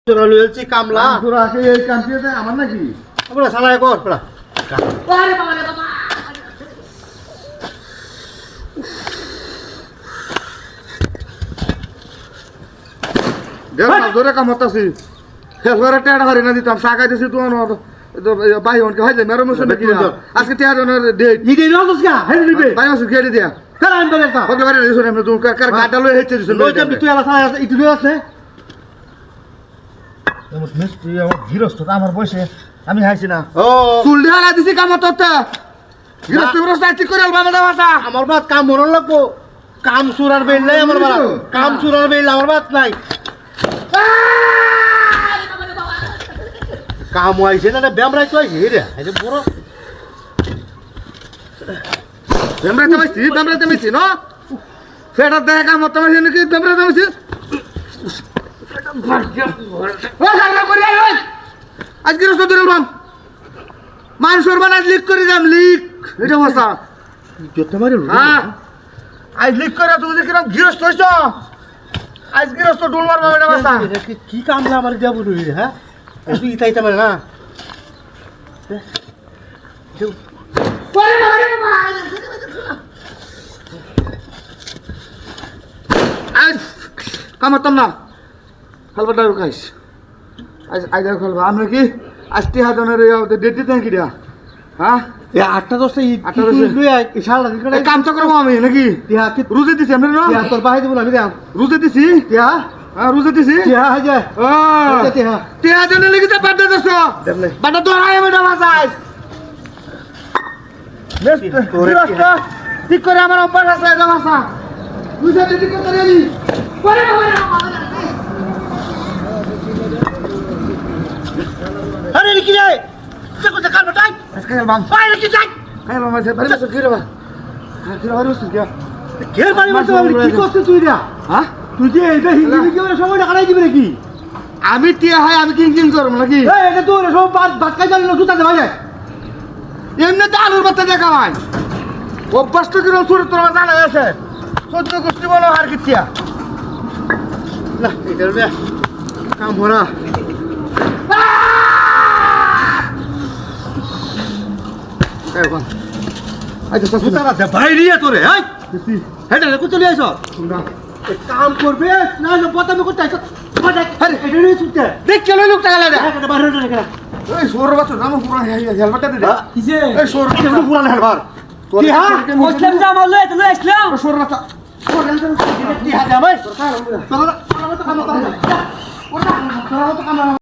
চোরা লইছি কামলা তোরা কে এই কামটিতে আমার নাকি আমরা সালাই কর পড়া আরে বাবা রে বাবা দেখ জোরে কাম হতাছি হেলবারে টেড়া হারি না দিতাম সাকাই দিছি তুই ভাই অনকে হাইলে মেরো মুসে নাকি আজকে টেড়া জনের ডেট ই দেই নস কা হেড দিবে ভাই মুসে গেড়ে দিয়া কারা আনবে না বগলে বাড়ি দিছ না তুই কার গাডা লই হেচে দিছ লইতে তুই আলা সালাই ইটু লই আছে এমন মিস্ত্রি আমার গিরস্ত আমার বসে আমি হাইছি না ও চুল ঢালা দিছি কাম হততে গিরস্ত গিরস্ত ঠিক করে আলবা না ভাষা আমার বাত কাম মরন লাগবো কাম সুরার বেল নাই আমার বাত কাম সুরার বেল আমার বাত নাই কাম হইছে না ব্যামরাই তো আইছে রে এই যে বড় বেমরাতে মিছি ন ফেটা দেখ কাম হতে মাইছি নাকি বেমরাতে মিছি আজ গিরস্ত দিলাম মানুষের বানাজ লিক করে যাম লিক এটা ভাষা যত মারে হ্যাঁ আজ লিক করে তুমি যে কিরম গৃহস্থ হইছ আজ গৃহস্থ ডুল মারবা এটা ভাষা কি কামলা আমার যাব রে হ্যাঁ তুই ইতাইতা মানে না আজ কামাতাম না খালবা ডাইর খাইস আজ আজ খালবা আমরা কি আজ টিহা জনের ডেট দিতে কি দিয়া হ্যাঁ এ 8টা 10টা আটটা দশটা। লই আই শালা দিকড়া কাম তো করবো আমি নাকি ইয়া কি রুজে দিছি আমরা না তোর বাহাই দিব আমি দাম রুজে দিছি ইয়া হ্যাঁ রুজে দিছি ইয়া হাজা ও ইয়া টিহা জনের লিখে তো বাড়তে দছ দেম নাই বাটা দরাই আমি এটা ভাষা আজ গৃহস্থ ঠিক করে আমার অভ্যাস আছে এটা ভাষা রুজে দিতে করতে রেডি পরে বাবা রে বাবা আরে কি রে দেখো যে কাল বাটাই আজকে বাম বাইরে কি যাই কাই বাম আছে বাড়ি বসে কিরে বা হ্যাঁ কিরে বাড়ি বসে কিয়া কে বাড়ি বলতে কি করছিস তুই রে হ্যাঁ তুই যে এটা হিন্দি ভিডিওর সময়টা কাটাই দিবি নাকি আমি টিয়া হয় আমি কিং করব নাকি এই এটা তোর সব বাদ কাই জানি না জুতা দে ভাই এমনি তো আলুর বাচ্চা দেখা ভাই অভ্যাস তো কিরম শুরু তোর জানা আছে সহ্য গোষ্ঠী বলো আর কি টিয়া না এটা রে কাম ভরা এই বাম আচ্ছা তো জুতা দে ভাই রিয়া তোরে এই হেডা রে কুচলি আইছ কাম করবে না না পতামে করতে আইছ আরে এটা রে জুতা দেখ চলো লোক টাকা লাগে এটা বাইরে রে এই সোর বাচ্চা জানো পুরা হেলমেটটা দে কিসে এই সোর এটা পুরান হেলবার কি হ্যাঁ মুসলিম জামা লই তো লই আসলাম সোর বাচ্চা কি হাজার ভাই তোরা তো কাম